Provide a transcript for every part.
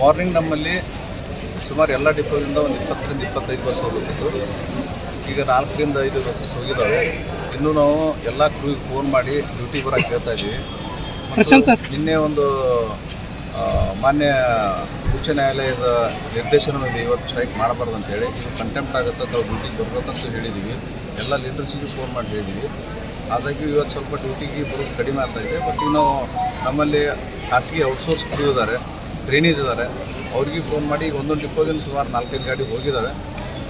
Morning ನಮ್ಮಲ್ಲಿ ಸುಮಾರು ಎಲ್ಲ ಡಿಪೋದಿಂದ ಒಂದು 20-25 ಬಸ್ ಹೋಗುತ್ತಿದ್ದು, ಈಗ 4-5 ಬಸ್ಸಸ್ ಹೋಗಿದ್ದಾವೆ. ಇನ್ನೂ ನಾವು ಎಲ್ಲ ಕ್ರೂಗೆ ಫೋನ್ ಮಾಡಿ ಡ್ಯೂಟಿ ಬರೋಕ್ಕೆ ಹೇಳ್ತಾ ಇದ್ದೀವಿ. ನಿನ್ನೆ ಒಂದು ಮಾನ್ಯ ಉಚ್ಚ ನ್ಯಾಯಾಲಯದ ನಿರ್ದೇಶನದಲ್ಲಿ ಇವತ್ತು ಸ್ಟ್ರೈಕ್ ಮಾಡಬಾರ್ದು ಅಂತೇಳಿ, ಇದು ಕಂಟೆಂಪ್ಟ್ ಆಗುತ್ತೆ ಅಥವಾ ಡ್ಯೂಟಿಗೆ ಬರ್ಬೇಕಂತ ಹೇಳಿದ್ದೀವಿ. ಎಲ್ಲ ಲೀಡರ್ಸಿಗೆ ಫೋನ್ ಮಾಡಿ ಹೇಳಿದ್ದೀವಿ. ಆದಾಗ್ಯೂ ಇವತ್ತು ಸ್ವಲ್ಪ ಡ್ಯೂಟಿಗೆ ಬರೋದು ಕಡಿಮೆ ಆಗ್ತಾಯಿದೆ. ಬಟ್ ಇನ್ನು ನಮ್ಮಲ್ಲಿ ಖಾಸಗಿ ಔಟ್ಸೋರ್ಸ್ ಕ್ರೂ ಇದ್ದಾರೆ, ಟ್ರೈನೀಸ್ ಇದ್ದಾರೆ, ಅವ್ರಿಗೆ ಫೋನ್ ಮಾಡಿ ಈಗ ಒಂದೊಂದು ಡಿಪೋದಲ್ಲಿ ಸುಮಾರು 4-5 ಗಾಡಿ ಹೋಗಿದ್ದಾವೆ.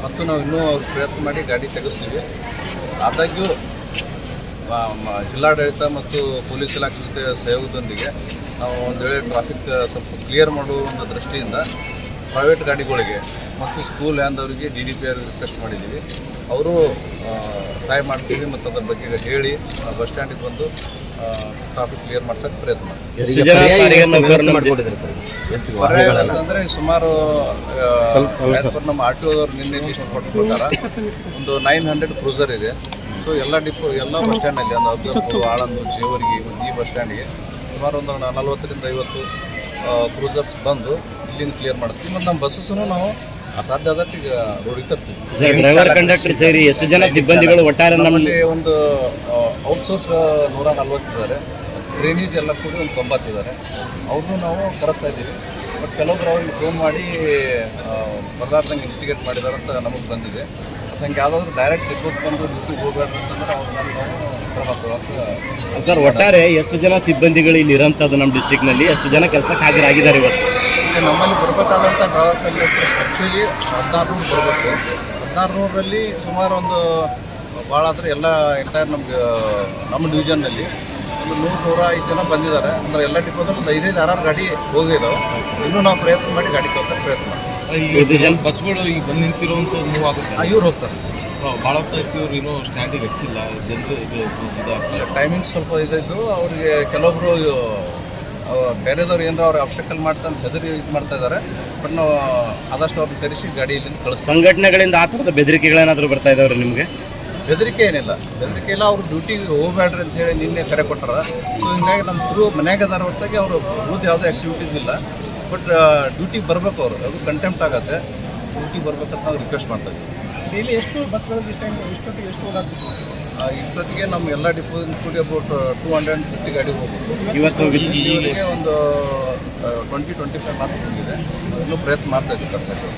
ಮತ್ತು ನಾವು ಇನ್ನೂ ಅವ್ರಿಗೆ ಪ್ರಯತ್ನ ಮಾಡಿ ಗಾಡಿ ತೆಗೆಸ್ತೀವಿ. ಆದಾಗ್ಯೂ ಜಿಲ್ಲಾಡಳಿತ ಮತ್ತು ಪೊಲೀಸ್ ಇಲಾಖೆ ಜೊತೆ ಸಹಯೋಗದೊಂದಿಗೆ ನಾವು ಒಂದು ವೇಳೆ ಟ್ರಾಫಿಕ್ ಸ್ವಲ್ಪ ಕ್ಲಿಯರ್ ಮಾಡುವ ಒಂದು ದೃಷ್ಟಿಯಿಂದ ಪ್ರೈವೇಟ್ ಗಾಡಿಗಳಿಗೆ ಮತ್ತು ಸ್ಕೂಲ್ ವ್ಯಾನ್ದವರಿಗೆ DDPR ರಿಕ್ವೆಸ್ಟ್ ಮಾಡಿದ್ದೀವಿ. ಅವರು ಸಹಾಯ ಮಾಡ್ತೀವಿ ಮತ್ತು ಅದ್ರ ಬಗ್ಗೆ ಹೇಳಿ ಬಸ್ ಸ್ಟ್ಯಾಂಡಿಗೆ ಬಂದು ಟ್ರಾಫಿಕ್ ಕ್ಲಿಯರ್ ಮಾಡ್ಸೋಕ್ಕೆ ಪ್ರಯತ್ನ ಅಂದರೆ ಸುಮಾರು ನಮ್ಮ RTO ಅವರು ನಿನ್ನೆ ಲಿಸ್ಟ್ ಕೊಟ್ಟ ಪ್ರಕಾರ ಒಂದು 900 ಕ್ರೂಸರ್ ಇದೆ. ಸೊ ಎಲ್ಲ ಬಸ್ ಸ್ಟ್ಯಾಂಡಲ್ಲಿ ಒಂದು ಅಬ್ಸರ್ಪುರ, ಆಳಂದು, ಜೇವರ್ಗಿ, ಈ ಬಸ್ ಸ್ಟ್ಯಾಂಡಿಗೆ ಸುಮಾರು ಒಂದು 40-50 ಕ್ರೂಸರ್ಸ್ ಬಂದು ಇಲ್ಲಿಂದ ಕ್ಲಿಯರ್ ಮಾಡ್ತೀವಿ. ಮತ್ತು ನಮ್ಮ ಬಸ್ಸಸ್ಸನ್ನು ನಾವು ಸಾಧ್ಯ ಆದಷ್ಟು ಈಗ ರೋಡಿಗೆ ತರ್ತೀವಿ. ಡ್ರೈವರ್, ಕಂಡಕ್ಟರ್ ಸೇರಿ ಎಷ್ಟು ಜನ ಸಿಬ್ಬಂದಿಗಳು ಒಟ್ಟಾರೆ ನಮ್ಮಲ್ಲಿ ಒಂದು ಔಟ್ಸೋರ್ಸ್ 140 ಇದ್ದಾರೆ, ಟ್ರೈನೀಸ್ ಎಲ್ಲ ಕೂಡ ಒಂದು 90 ಇದ್ದಾರೆ. ಅವ್ರನ್ನೂ ನಾವು ಕರೆಸ್ತಾ ಇದ್ದೀವಿ. ಬಟ್ ಕೆಲವೊಬ್ರು ಅವ್ರಿಗೆ ಫೋನ್ ಮಾಡಿ ಬರ್ಲಾರ್ದಂಗೆ ಇನ್ಸ್ಟಿಗೇಟ್ ಮಾಡಿದ್ದಾರೆ ಅಂತ ನಮಗೆ ಬಂದಿದೆ. ಹಂಗೆ ಯಾವುದಾದ್ರೂ ಡೈರೆಕ್ಟ್ ರಿಪೋರ್ಟ್ ಬಂದು ಡ್ಯೂಟಿಗೆ ಹೋಗ್ಬೇಡ್ರಿ ಅಂತಂದ್ರೆ ಅವ್ರ ಮೇಲೆ ನಾವು ಕ್ರಮ ತಗೊಳ್ಳೋಕೆ. ಸರ್, ಒಟ್ಟಾರೆ ಎಷ್ಟು ಜನ ಸಿಬ್ಬಂದಿಗಳು ಇಲ್ಲಿ ಇರೋಂಥದ್ದು ನಮ್ಮ ಡಿಸ್ಟಿಕ್ನಲ್ಲಿ, ಎಷ್ಟು ಜನ ಕೆಲಸಕ್ಕೆ ಹಾಜರಾಗಿದ್ದಾರೆ ಇವತ್ತು? ಈಗ ನಮ್ಮಲ್ಲಿ ಬರಬೇಕಾದಂಥ ಡ್ರೈವರ್ ಕಂಡಕ್ಟರ್ಸ್ ಆ್ಯಕ್ಚುಲಿ 1600 ಬರಬೇಕು. 1600ರಲ್ಲಿ ಸುಮಾರು ಒಂದು ಭಾಳ ಆದರೆ ಎಲ್ಲ ಎಂಟೈರ್ ನಮ್ಮ ಡಿವಿಷನ್ನಲ್ಲಿ ಒಂದು 100-105 ಜನ ಬಂದಿದ್ದಾರೆ. ಅಂದರೆ ಎಲ್ಲ ಡಿಪೋದಲ್ಲಿ ಒಂದು 5-6 ಗಾಡಿ ಹೋಗಿದ್ದಾವೆ. ಇನ್ನೂ ನಾವು ಪ್ರಯತ್ನ ಮಾಡಿ ಗಾಡಿ ಕಳ್ಸೋಕ್ಕೆ ಪ್ರಯತ್ನ ಮಾಡ್ತೀವಿ. ಬಸ್ಗಳು ಈಗ ಬಂದು ನಿಂತಿರುವಂಥದ್ದು ಮೂವ್ ಆಗುತ್ತೆ. ಇವ್ರು ಹೋಗ್ತಾರೆ, ಭಾಳ ಹೊತ್ತು ಇವ್ರು ಇನ್ನೂ ಸ್ಟ್ಯಾಂಡಿಗೆ ಹೆಚ್ಚಿಲ್ಲ ಜನರು. ಇದು ಟೈಮಿಂಗ್ಸ್ ಸ್ವಲ್ಪ ಇದ್ದು ಅವ್ರಿಗೆ ಕೆಲವೊಬ್ಬರು ಬೇರೆದವ್ರು ಏನಾರ ಅವ್ರು ಅಬ್ಸ್ಟಕಲ್ ಮಾಡ್ತಾ ಹೆದರಿ ಇದು ಮಾಡ್ತಾ ಇದ್ದಾರೆ. ಬಟ್ ನಾವು ಆದಷ್ಟು ಅವ್ರನ್ನ ಕರೆಸಿ ಗಾಡಿಯಲ್ಲಿ ಕಳಿಸ್ತೀವಿ. ಸಂಘಟನೆಗಳಿಂದ ಆ ಥರದ ಬೆದರಿಕೆಗಳೇನಾದರೂ ಬರ್ತಾ ಇದ್ದಾವ್ರಿ ನಿಮಗೆ? ಬೆದರಿಕೆ ಏನಿಲ್ಲ, ಬೆದರಿಕೆ ಇಲ್ಲ. ಅವರು ಡ್ಯೂಟಿಗೆ ಹೋಗಬೇಡ್ರಿ ಅಂತೇಳಿ ನಿನ್ನೆ ಕರೆ ಕೊಟ್ಟಾರ. ಸೊ ಹಿಂಗಾಗಿ ನಮ್ಮ ಕ್ರೂ ಮನ್ಯಾಗ ಅದಾರ ಹೊರತಾಗಿ ಅವರು ವಿರುದ್ಧ ಯಾವುದೇ ಆ್ಯಕ್ಟಿವಿಟೀಸ್ ಇಲ್ಲ. ಬಟ್ ಡ್ಯೂಟಿಗೆ ಬರಬೇಕು, ಅವರು ಅದು ಕಂಟೆಂಪ್ಟ್ ಆಗುತ್ತೆ. ಡ್ಯೂಟಿಗೆ ಬರ್ಬೇಕಂತ ನಾವು ರಿಕ್ವೆಸ್ಟ್ ಮಾಡ್ತಾ ಇದ್ದೀವಿ. ಡೈಲಿ ಎಷ್ಟು ಬಸ್ಗಳಲ್ಲಿ ಇಷ್ಟೊತ್ತಿಗೆ ಎಷ್ಟು ಓಡಾಡ್ತೀವಿ? ಇಷ್ಟೊತ್ತಿಗೆ ನಮ್ಮ ಎಲ್ಲ ಡಿಪೋದಿಂದ ಕೂಡಿ ಅಬೌಟ್ 250 ಗಾಡಿ ಹೋಗ್ಬೇಕು. ಇವತ್ತು ಒಂದು 20-25 ಮಾತ್ರ ಬಂದಿದೆ. ಇನ್ನೂ ಪ್ರಯತ್ನ ಮಾಡ್ತಾ ಇದ್ದೀವಿ ಕರ್ಸಕ್ಕೆ.